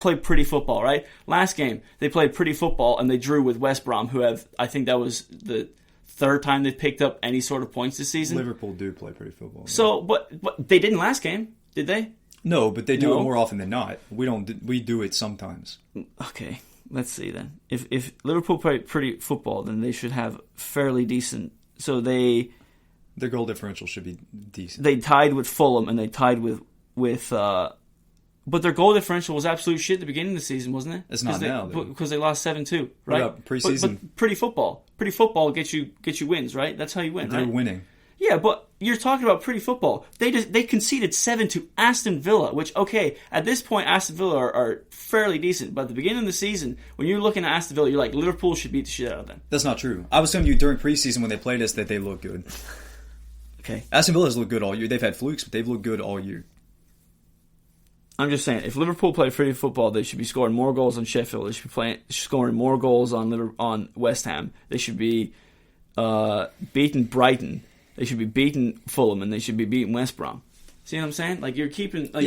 played pretty football, right? Last game, they played pretty football, and they drew with West Brom, who have, I think that was the third time they've picked up any sort of points this season. Liverpool do play pretty football. So, but they didn't last game, did they? No, but they do it more often than not. We do it sometimes. Okay, let's see then. If Liverpool play pretty football, then they should have fairly decent. So their goal differential should be decent. They tied with Fulham, and they tied with but their goal differential was absolute shit at the beginning of the season, wasn't it? It's not now, though. Because they lost 7-2, right? Yeah, preseason. But pretty football gets you wins, right? That's how you win, They're right? winning. Yeah, but you're talking about pretty football. They conceded 7 to Aston Villa, which, okay, at this point, Aston Villa are fairly decent. But at the beginning of the season, when you're looking at Aston Villa, you're like, Liverpool should beat the shit out of them. That's not true. I was telling you during preseason when they played us that they look good. Okay. Aston Villa has looked good all year. They've had flukes, but they've looked good all year. I'm just saying, if Liverpool play pretty football, they should be scoring more goals on Sheffield. They should be scoring more goals on West Ham. They should be beating Brighton. They should be beating Fulham, and they should be beating West Brom. See what I'm saying? Like, you're keeping... Like,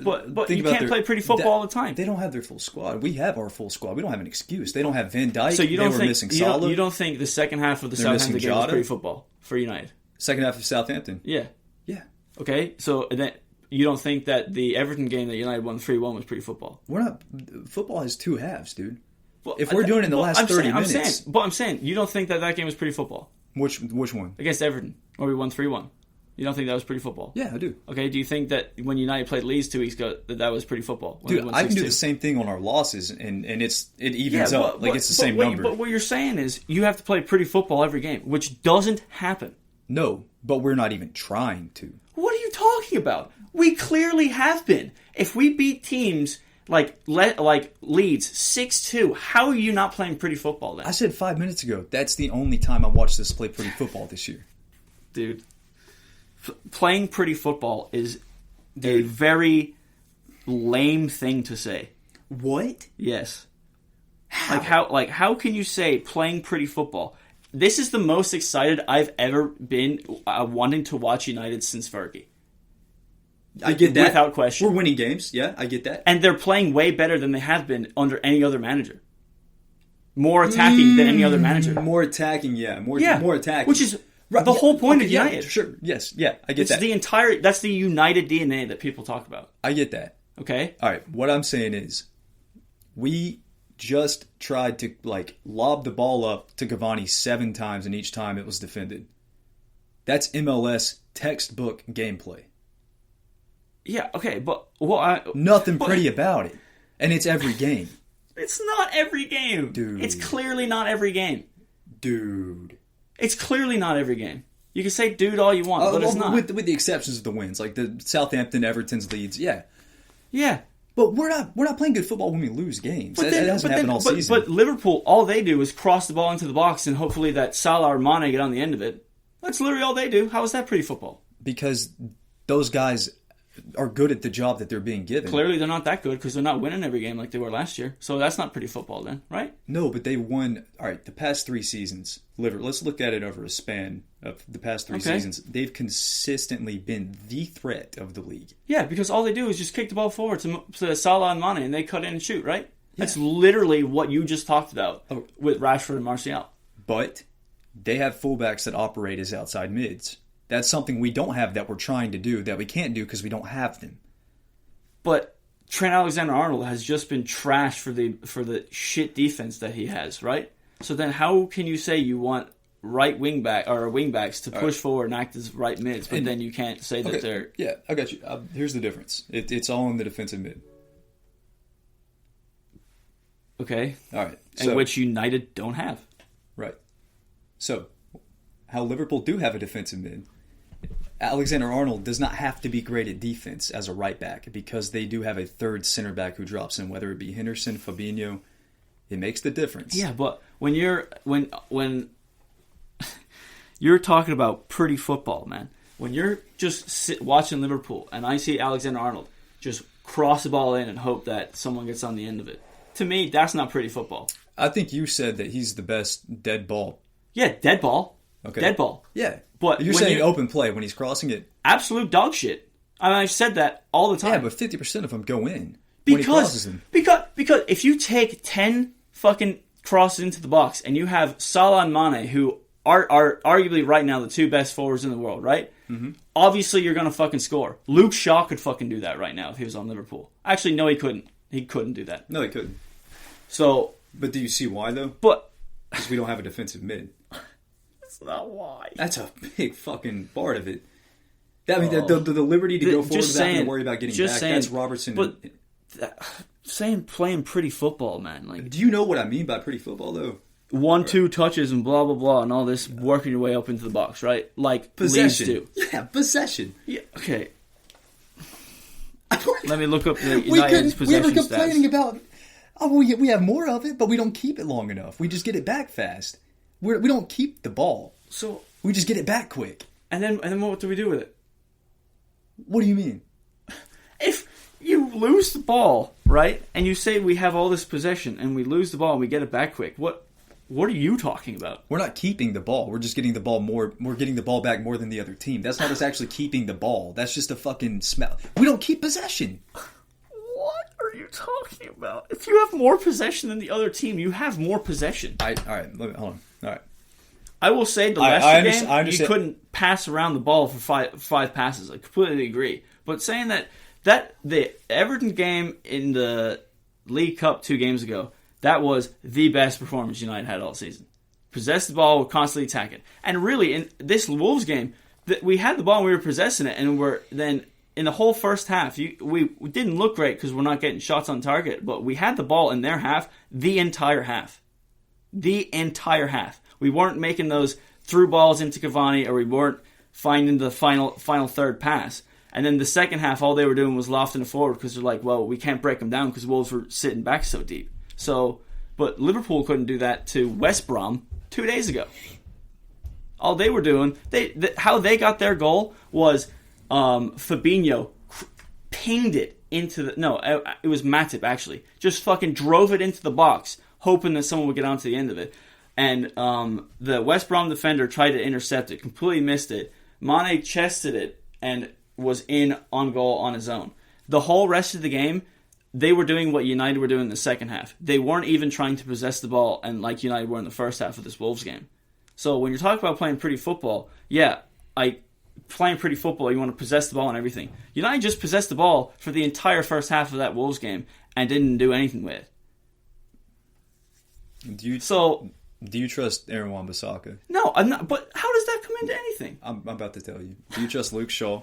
but you can't play pretty football all the time. They don't have their full squad. We have our full squad. We don't have an excuse. They don't have Van Dijk. So you don't think missing Salah. You don't think the second half of the Southampton game was pretty football for United? Second half of Southampton? Yeah. Yeah. Okay, so then you don't think that the Everton game that United won 3-1 was pretty football? We're not... Football has two halves, dude. Well, if we're doing it in the last 30 minutes... I'm saying, you don't think that game was pretty football? Which one? Against Everton, where we won 3-1. You don't think that was pretty football? Yeah, I do. Okay, do you think that when United played Leeds 2 weeks ago, that was pretty football? Dude, I can do the same thing on our losses, and it evens up. It's the same number. But what you're saying is you have to play pretty football every game, which doesn't happen. No, but we're not even trying to. What are you talking about? We clearly have been. If we beat teams like Leeds 6-2, how are you not playing pretty football then? I said 5 minutes ago, that's the only time I watched us play pretty football this year. Dude, playing pretty football is a very lame thing to say. What? Yes. How can you say playing pretty football? This is the most excited I've ever been wanting to watch United since Fergie. I get that. Without question. We're winning games. Yeah, I get that. And they're playing way better than they have been under any other manager. More attacking than any other manager. More attacking, yeah. More attacking. Which is the whole point of United. Yeah, sure. Yes, yeah, I get that. That's the United DNA that people talk about. I get that. Okay? All right, what I'm saying is we just tried to lob the ball up to Cavani 7 times, and each time it was defended. That's MLS textbook gameplay. Yeah, okay, but nothing pretty about it. And it's every game. It's not every game. Dude. It's clearly not every game. Dude. It's clearly not every game. You can say dude all you want, but it's not. With the exceptions of the wins, like the Southampton, Everton's, Leeds, yeah. Yeah. But we're not playing good football when we lose games. That hasn't happened all season. But Liverpool, all they do is cross the ball into the box and hopefully that Salah or Mane get on the end of it. That's literally all they do. How is that pretty football? Because those guys are good at the job that they're being given. Clearly they're not that good because they're not winning every game like they were last year. So that's not pretty football then, right? No, but they won... All right, the past 3 seasons, let's look at it over a span of the past 3 seasons. They've consistently been the threat of the league. Yeah, because all they do is just kick the ball forward to Salah and Mane and they cut in and shoot, right? Yeah. That's literally what you just talked about with Rashford and Martial. But they have fullbacks that operate as outside mids. That's something we don't have that we're trying to do, that we can't do because we don't have them. But Trent Alexander-Arnold has just been trashed for the shit defense that he has, right? So then how can you say you want right wingbacks to push forward and act as right mids, but then you can't say that they're... Yeah, I got you. Here's the difference. It's all in the defensive mid. Okay. All right. And which United don't have. Right. So, how Liverpool do have a defensive mid... Alexander-Arnold does not have to be great at defense as a right back because they do have a third center back who drops in, whether it be Henderson, Fabinho. It makes the difference. Yeah, but when you're you're talking about pretty football, man. When you're just watching Liverpool and I see Alexander-Arnold just cross the ball in and hope that someone gets on the end of it, to me, that's not pretty football. I think you said that he's the best dead ball. Yeah, dead ball. Okay. Dead ball. Yeah. But you're saying open play when he's crossing it? Absolute dog shit. I mean, I've said that all the time. Yeah, but 50% of them go in. when he crosses them. Because if you take 10 fucking crosses into the box and you have Salah and Mane, who are arguably right now the two best forwards in the world, right? Mm-hmm. Obviously, you're going to fucking score. Luke Shaw could fucking do that right now if he was on Liverpool. Actually, no, he couldn't. He couldn't do that. No, he couldn't. So, but do you see why, though? But because we don't have a defensive mid. That's not why. That's a big fucking part of it. I mean, the liberty to go forward without having to worry about getting back, that's Robertson. But playing pretty football, man. Like, do you know what I mean by pretty football, though? 1-2 touches and blah blah blah and all this working your way up into the box, right? Like possession. Leeds do. Yeah, possession. Yeah. Okay. Let me look up the United's possession stats. We were complaining about. Oh, we have more of it, but we don't keep it long enough. We just get it back fast. We don't keep the ball, so we just get it back quick. And then what do we do with it? What do you mean? If you lose the ball, right, and you say we have all this possession and we lose the ball and we get it back quick, what are you talking about? We're not keeping the ball. We're just getting the ball more. We're getting the ball back more than the other team. That's not us actually keeping the ball. That's just a fucking smell. We don't keep possession. What are you talking about? If you have more possession than the other team, you have more possession. All right. Hold on. All right. I will say the Leicester game, you couldn't pass around the ball for five passes. I completely agree. But saying that the Everton game in the League Cup 2 games ago, that was the best performance United had all season. Possessed the ball, we're constantly attacking. And really, in this Wolves game, we had the ball and we were possessing it, and we're then in the whole first half, we didn't look great because we're not getting shots on target, but we had the ball in their half the entire half. The entire half. We weren't making those through balls into Cavani, or we weren't finding the final third pass. And then the second half, all they were doing was lofting it forward because they're like, well, we can't break them down because Wolves were sitting back so deep. So, but Liverpool couldn't do that to West Brom 2 days ago. All they were doing, how they got their goal was Fabinho pinged it into the... No, it was Matip, actually. Just fucking drove it into the box, hoping that someone would get onto the end of it. And the West Brom defender tried to intercept it, completely missed it. Mane chested it and was in on goal on his own. The whole rest of the game, they were doing what United were doing in the second half. They weren't even trying to possess the ball, and like United were in the first half of this Wolves game. So when you're talking about playing pretty football, playing pretty football, you want to possess the ball and everything. United just possessed the ball for the entire first half of that Wolves game and didn't do anything with it. Do you trust Aaron Wan-Bissaka? No, I'm not. But how does that come into anything? I'm about to tell you. Do you trust Luke Shaw?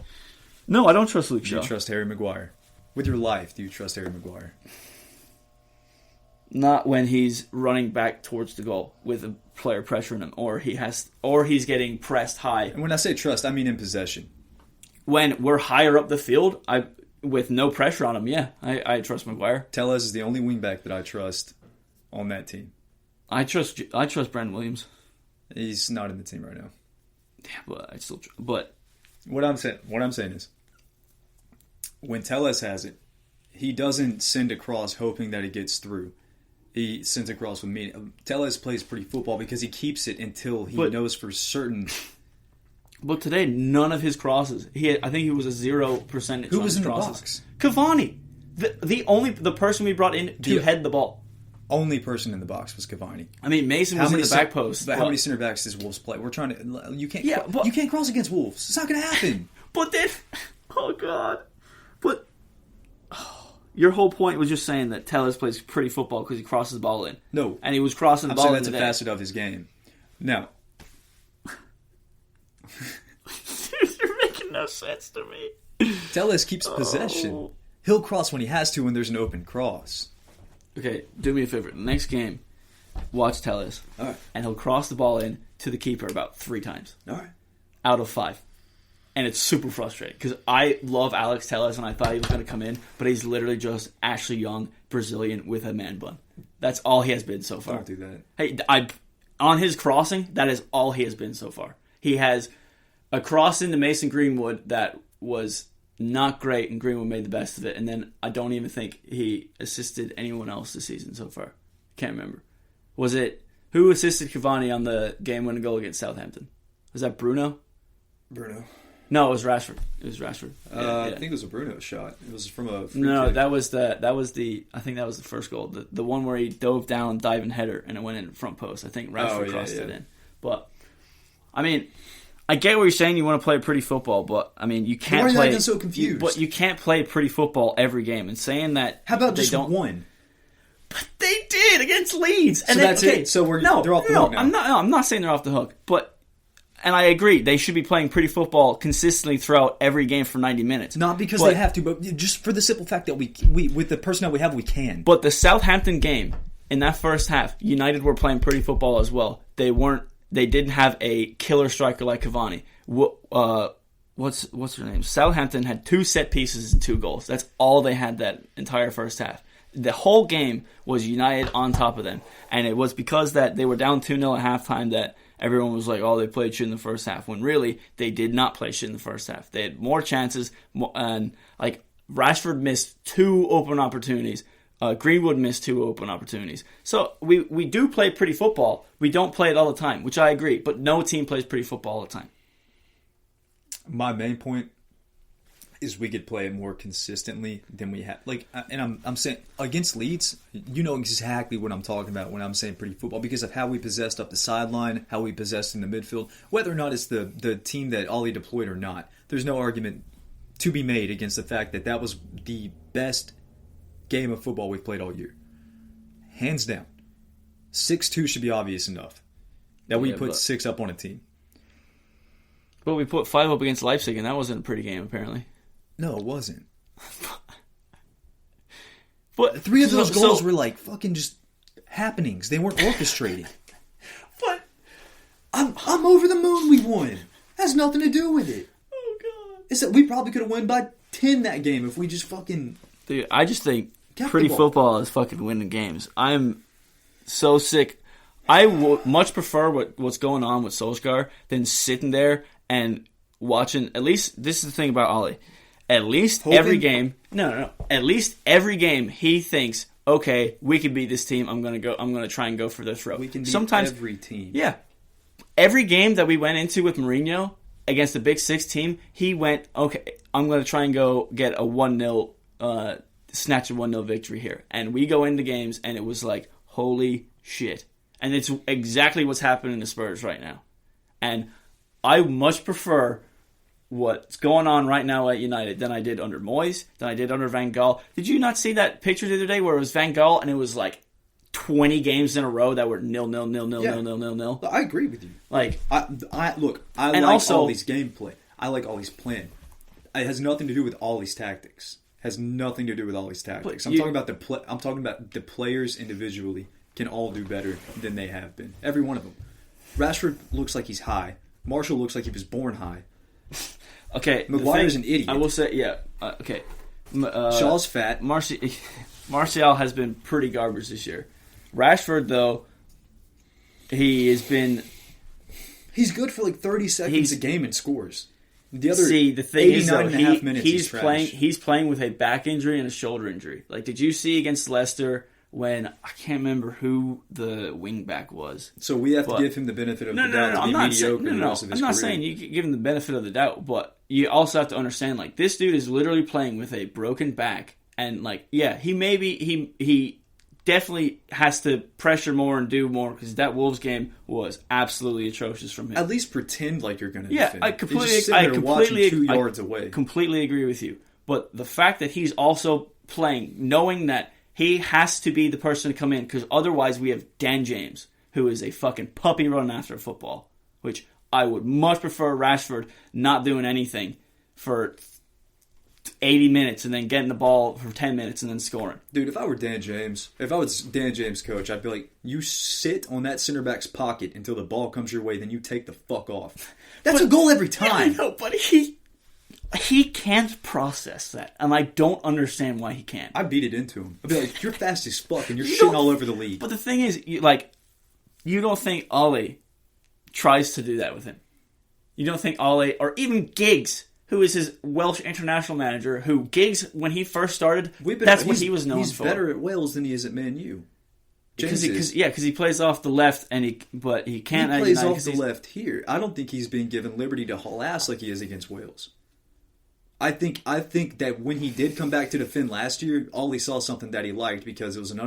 No, I don't trust Luke Shaw. Do you trust Harry Maguire? With your life, do you trust Harry Maguire? Not when he's running back towards the goal with a player pressuring him, or he's getting pressed high. And when I say trust, I mean in possession. When we're higher up the field, with no pressure on him, I trust Maguire. Tellez is the only wingback that I trust on that team. I trust Brandon Williams. He's not in the team right now. Yeah, but I still. But what I'm saying is, when Tellez has it, he doesn't send across hoping that it gets through. He sends across with me. Tellez plays pretty football because he keeps it until he knows for certain. But today, none of his crosses. I think he was a 0%. Who was in crosses. The box? Cavani, the person we brought in to head the ball. Only person in the box was Cavani. I mean, Mason was in the back post. But how many center backs does Wolves play? We're trying to. You can't cross against Wolves. It's not going to happen. But then, oh god. But your whole point was just saying that Tellez plays pretty football because he crosses the ball in. No, and he was crossing the ball. That's a facet of his game. Now, you're making no sense to me. Tellez keeps possession. He'll cross when he has to when there's an open cross. Okay, do me a favor. Next game, watch Tellez. All right. And he'll cross the ball in to the keeper about 3 times. All right. Out of 5. And it's super frustrating because I love Alex Tellez and I thought he was going to come in, but he's literally just Ashley Young, Brazilian with a man bun. That's all he has been so far. Don't do that. Hey, on his crossing, that is all he has been so far. He has a cross into Mason Greenwood that was not great, and Greenwood made the best of it. And then I don't even think he assisted anyone else this season so far. Can't remember. Was it who assisted Cavani on the game-winning goal against Southampton? Was that Bruno? Bruno. No, it was Rashford. I think it was a Bruno shot. It was from a free No, kick. that was the I think that was the first goal. The one where he dove down, diving header, and it went in front post. I think Rashford crossed it in. But I mean, I get what you're saying. You want to play pretty football, but I mean, you can't play. Why are you acting so confused? But you can't play pretty football every game. And saying that, how about they just don't, one? But they did against Leeds. And so then, that's it. So they're off the hook now. I'm not saying they're off the hook, but. And I agree, they should be playing pretty football consistently throughout every game for 90 minutes. Not because they have to, but just for the simple fact that we with the personnel we have, we can. But the Southampton game, in that first half, United were playing pretty football as well. They didn't have a killer striker like Cavani. What's her name? Southampton had 2 set pieces and 2 goals. That's all they had that entire first half. The whole game was United on top of them. And it was because that they were down 2-0 at halftime that everyone was like, oh, they played shit in the first half. When really, they did not play shit in the first half. They had more chances. And like Rashford missed 2 open opportunities. Greenwood missed 2 open opportunities. So we do play pretty football. We don't play it all the time, which I agree. But no team plays pretty football all the time. My main point is we could play it more consistently than we have. Like, and I'm saying against Leeds, you know exactly what I'm talking about when I'm saying pretty football because of how we possessed up the sideline, how we possessed in the midfield. Whether or not it's the team that Ollie deployed or not, there's no argument to be made against the fact that that was the best game of football we've played all year. Hands down. 6-2 should be obvious enough that we put 6 up on a team. But we put 5 up against Leipzig, and that wasn't a pretty game, apparently. No, it wasn't. But 3 of those goals were like fucking just happenings. They weren't orchestrated. But I'm over the moon we won. Has nothing to do with it. Oh god. It's that we probably could have won by 10 that game if we just fucking Dude, I just think pretty football is fucking winning games. I'm so sick. I would much prefer what's going on with Solskjaer than sitting there and watching. At least this is the thing about Ollie. At least every game. No. At least every game he thinks, okay, we can beat this team. I'm gonna try and go for this route. We can beat every team. Yeah. Every game that we went into with Mourinho against the Big Six team, he went, okay, I'm gonna try and go get a 1-0 snatch a 1-0 victory here. And we go into games and it was like, holy shit. And it's exactly what's happening to Spurs right now. And I much prefer what's going on right now at United than I did under Moyes, than I did under Van Gaal. Did you not see that picture the other day where it was Van Gaal and it was like 20 games in a row that were 0-0. I agree with you. Like, I like Ollie's gameplay. I like Ollie's plan. It has nothing to do with Ollie's tactics. I'm talking about the players individually can all do better than they have been. Every one of them. Rashford looks like he's high. Marshall looks like he was born high. Okay, Maguire's an idiot. I will say, yeah. Okay, Shaw's fat. Martial has been pretty garbage this year. Rashford, though, he's good for like 30 seconds a game and scores. The other the thing 89 is, though, and a half minutes he's playing with a back injury and a shoulder injury. Like, did you see against Leicester when I can't remember who the wingback was? So we have to give him the benefit of the doubt to be mediocre the rest of his career. I'm not saying you give him the benefit of the doubt, but you also have to understand, like, this dude is literally playing with a broken back, and like, yeah, he definitely has to pressure more and do more because that Wolves game was absolutely atrocious from him. At least pretend like you're going to defend. I completely 2 yards away. Completely agree with you. But the fact that he's also playing, knowing that he has to be the person to come in because otherwise we have Dan James, who is a fucking puppy running after football, which I would much prefer Rashford not doing anything for 80 minutes and then getting the ball for 10 minutes and then scoring. Dude, if I was Dan James' coach, I'd be like, you sit on that center back's pocket until the ball comes your way, then you take the fuck off. That's a goal every time. Yeah, I know, but he can't process that, and I don't understand why he can't. I beat it into him. I'd be like, you're fast as fuck, and you're shitting all over the league. But the thing is, you don't think Ollie tries to do that with him. You don't think Ollie, or even Giggs, who is his Welsh international manager, who Giggs, when he first started, that's what he was known for. He's better at Wales than he is at Man U. because he plays off the left, but he can't. He plays off the left here. I don't think he's being given liberty to haul ass like he is against Wales. I think that when he did come back to defend last year, Ollie saw something that he liked because it was an